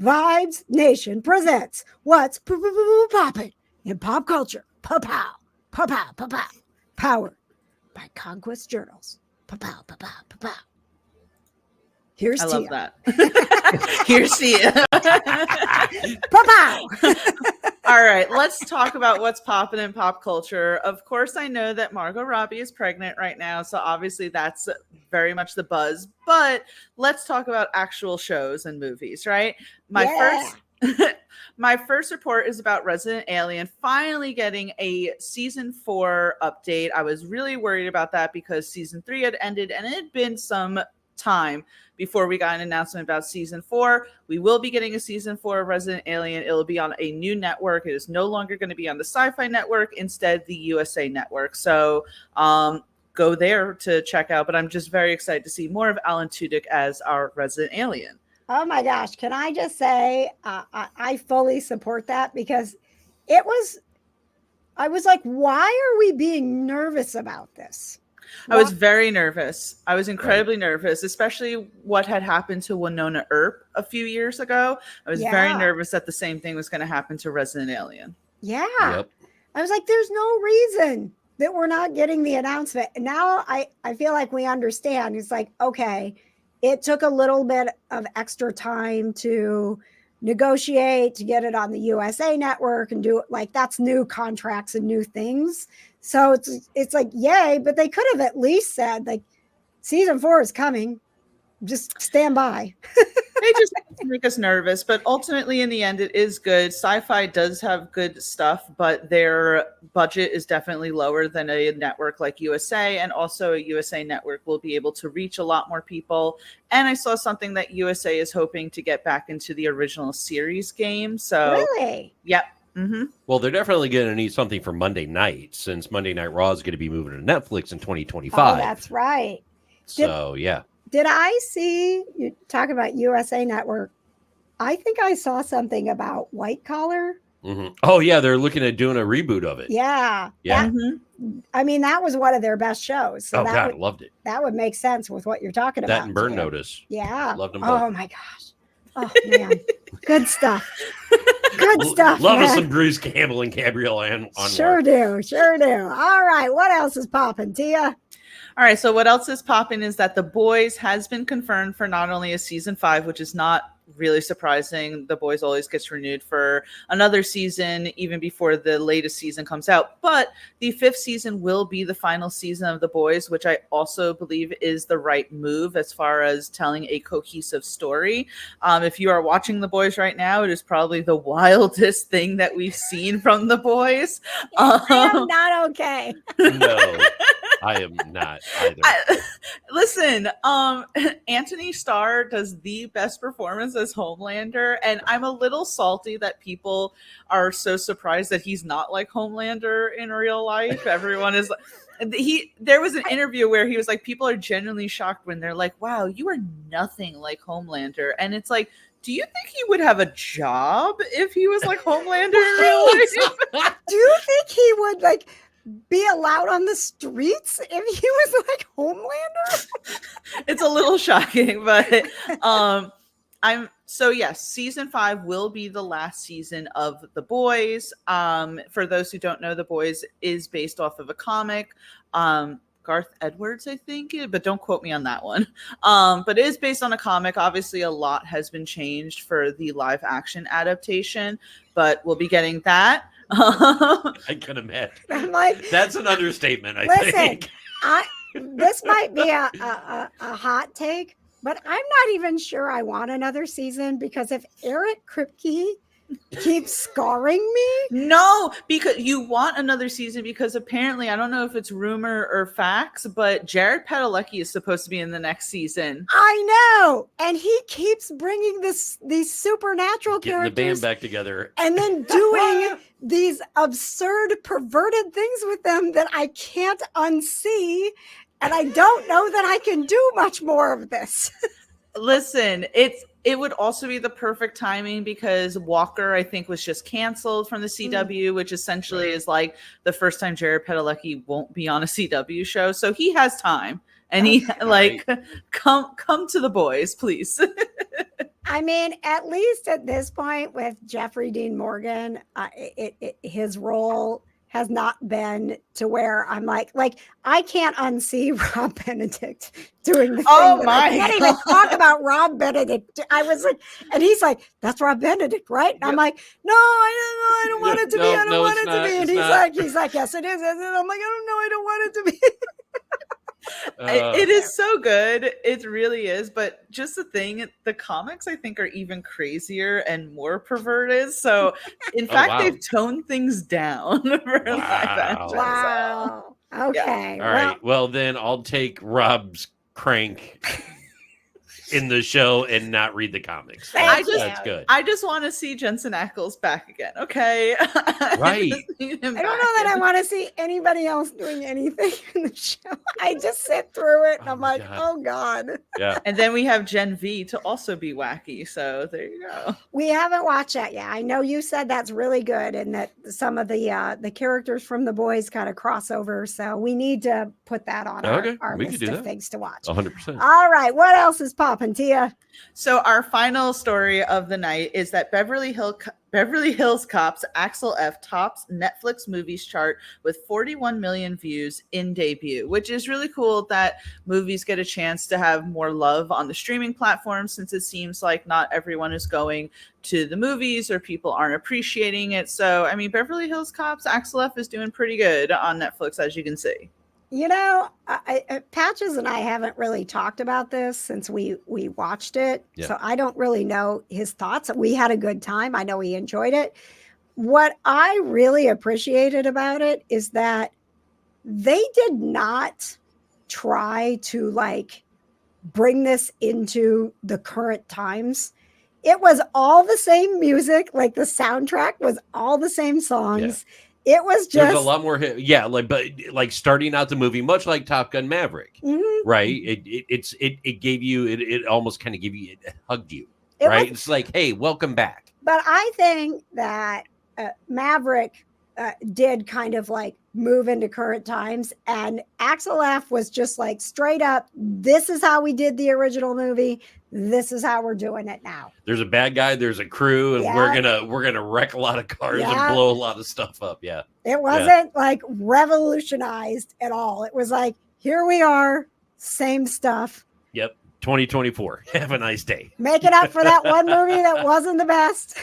Vibes Nation presents What's Poppin' in Pop Culture. Pow-pow, pow-pow, pow-pow. Powered by Conquest Journals. Pow-pow, pow-pow, pow-pow. Here's I Tia. love that. Here's Tia. Pow-pow. All right, let's talk about what's popping in pop culture. Of course, I know that Margot Robbie is pregnant right now, so obviously that's very much the buzz. But let's talk about actual shows and movies, right? My first report is about Resident Alien finally getting a season 4 update. I was really worried about that because season 3 had ended and it had been some time before we got an announcement about season 4. We will be getting a season 4 of Resident Alien. It will be on a new network. It is no longer going to be on the Sci-Fi Network, instead the USA Network. So go there to check out. But I'm just very excited to see more of Alan Tudyk as our Resident Alien. Oh my gosh. Can I just say, I fully support that because I was like, why are we being nervous about this? I was very nervous. I was incredibly nervous, especially what had happened to Winona Earp a few years ago. I was very nervous that the same thing was going to happen to Resident Alien. Yeah. Yep. I was like, there's no reason that we're not getting the announcement. And now I feel like we understand. It's like, okay, it took a little bit of extra time to negotiate, to get it on the USA Network and do it. Like, that's new contracts and new things. So it's like, yay, but they could have at least said, like, season 4 is coming. Just stand by. They just make us nervous, but ultimately in the end, it is good. Sci-Fi does have good stuff, but their budget is definitely lower than a network like USA, and also a USA Network will be able to reach a lot more people. And I saw something that USA is hoping to get back into the original series game. So, really? Yep. Mm-hmm. Well, they're definitely going to need something for Monday night, since Monday Night Raw is going to be moving to Netflix in 2025. Oh, that's right. So, yeah. Did I see you talk about USA Network? I think I saw something about White Collar. Mm-hmm. Oh, yeah. They're looking at doing a reboot of it. Yeah. Yeah. I mean, that was one of their best shows. So God, loved it. That would make sense with what you're talking about. That and Burn Notice. Yeah. Loved them both. Oh, my gosh. Oh, man. Good stuff. Good stuff. Love us some Bruce Campbell and Gabrielle Ann. Sure do. Sure do. All right. What else is popping, Tia? All right, so what else is popping is that The Boys has been confirmed for not only a season 5, which is not really surprising. The Boys always gets renewed for another season, even before the latest season comes out. But the 5th season will be the final season of The Boys, which I also believe is the right move as far as telling a cohesive story. If you are watching The Boys right now, it is probably the wildest thing that we've seen from The Boys. I am not okay. No. I am not either. Listen, Anthony Starr does the best performance as Homelander, and I'm a little salty that people are so surprised that he's not like Homelander in real life. Everyone is there was an interview where he was like, people are genuinely shocked when they're like, wow, you are nothing like Homelander. And it's like, do you think he would have a job if he was like Homelander in real life? Do you think he would like be allowed on the streets if he was like Homelander? It's a little shocking, but season 5 will be the last season of The Boys. For those who don't know, The Boys is based off of a comic. Garth Edwards, I think, but don't quote me on that one. But it is based on a comic. Obviously, a lot has been changed for the live action adaptation, but we'll be getting that. I can imagine. I'm like, that's an understatement, I think. This might be a hot take, but I'm not even sure I want another season, because if Eric Kripke keeps scarring me. No, because you want another season because apparently, I don't know if it's rumor or facts, but Jared Padalecki is supposed to be in the next season. I know. And he keeps bringing these supernatural characters. Getting the band back together. And then doing these absurd, perverted things with them that I can't unsee. And I don't know that I can do much more of this. Listen, it would also be the perfect timing because Walker, I think, was just canceled from the CW, which essentially is like the first time Jared Padalecki won't be on a CW show. So he has time, and he come to The Boys, please. I mean, at least at this point with Jeffrey Dean Morgan, his role has not been to where I'm like I can't unsee Rob Benedict doing the Oh thing. my I can't even talk about Rob Benedict. I was like, and he's like, "That's Rob Benedict, right?" And I'm like, "No, I don't want it to be. I don't want it to be." And he's like, "Yes, it is." And I'm like, I don't want it to be." It is so good. It really is. But just the thing, the comics, I think, are even crazier and more perverted. So, in fact, they've toned things down for live action. Wow. So, okay. Yeah. All right. Well, then I'll take Rob's crank in the show and not read the comics. That's good. I just want to see Jensen Ackles back again. Okay. Right. I don't know that I want to see anybody else doing anything in the show. I just sit through it and I'm like, oh God. Yeah. And then we have Gen V to also be wacky. So there you go. We haven't watched that yet. I know you said that's really good and that some of the characters from The Boys kind of crossover. So we need to put that on our list of things to watch. 100%. All right. What else is popping, Tia? So our final story of the night is that Beverly Hills Cops Axel F tops Netflix movies chart with 41 million views in debut, which is really cool that movies get a chance to have more love on the streaming platform, since it seems like not everyone is going to the movies or people aren't appreciating it. So, I mean, Beverly Hills Cops Axel F is doing pretty good on Netflix, as you can see. You know, Patches and I haven't really talked about this since we watched it. Yeah. So I don't really know his thoughts. We had a good time. I know he enjoyed it. What I really appreciated about it is that they did not try to bring this into the current times. It was all the same music. Like the soundtrack was all the same songs. Yeah. It was just there's a lot more but starting out the movie, much like Top Gun Maverick, right? It gave you it almost kind of gave you it hugged you, right? It's like, hey, welcome back. But I think that Maverick did kind of move into current times, and Axel F was just straight up, this is how we did the original movie. This is how we're doing it now. There's a bad guy, there's a crew, and we're gonna wreck a lot of cars and blow a lot of stuff up. Yeah. It wasn't revolutionized at all. It was here we are, same stuff. Yep. 2024. Have a nice day. Make it up for that one movie that wasn't the best.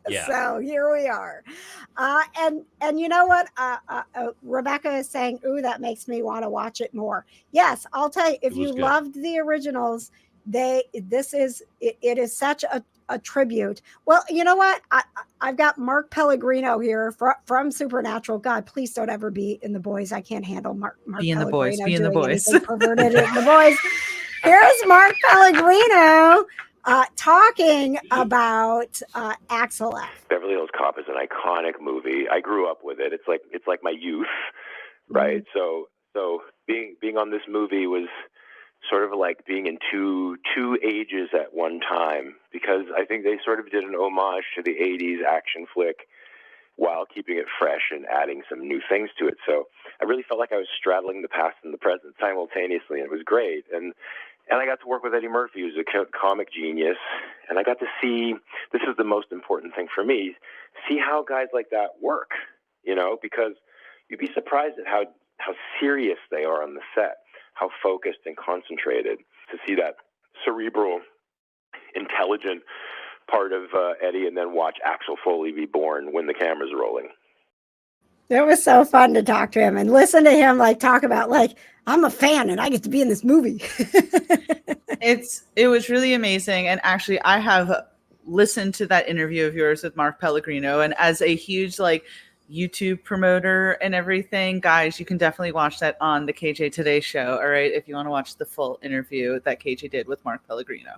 Yeah. So here we are. And you know what? Rebecca is saying, ooh, that makes me want to watch it more. Yes, I'll tell you, if you loved the originals, it is such a tribute. Well, you know what? I've got Mark Pellegrino here from Supernatural. God, please don't ever be in The Boys. I can't handle Mark be in Pellegrino The Boys. Be in The Boys. Perverted in The Boys. Here's Mark Pellegrino talking about Axel F. Beverly Hills Cop is an iconic movie. I grew up with it. It's like my youth, right? Mm-hmm. So being on this movie was sort of like being in two ages at one time, because I think they sort of did an homage to the 80s action flick while keeping it fresh and adding some new things to it. So I really felt like I was straddling the past and the present simultaneously, and it was great. And I got to work with Eddie Murphy, who's a comic genius, and I got to see, this is the most important thing for me, see how guys like that work, because you'd be surprised at how serious they are on the set, how focused and concentrated. To see that cerebral, intelligent part of Eddie, and then watch Axel Foley be born when the camera's rolling. It was so fun to talk to him and listen to him talk about I'm a fan and I get to be in this movie. It was really amazing. And actually, I have listened to that interview of yours with Mark Pellegrino, and as a huge YouTube promoter and everything, guys, you can definitely watch that on the KJ Today show. All right, if you want to watch the full interview that KJ did with Mark Pellegrino.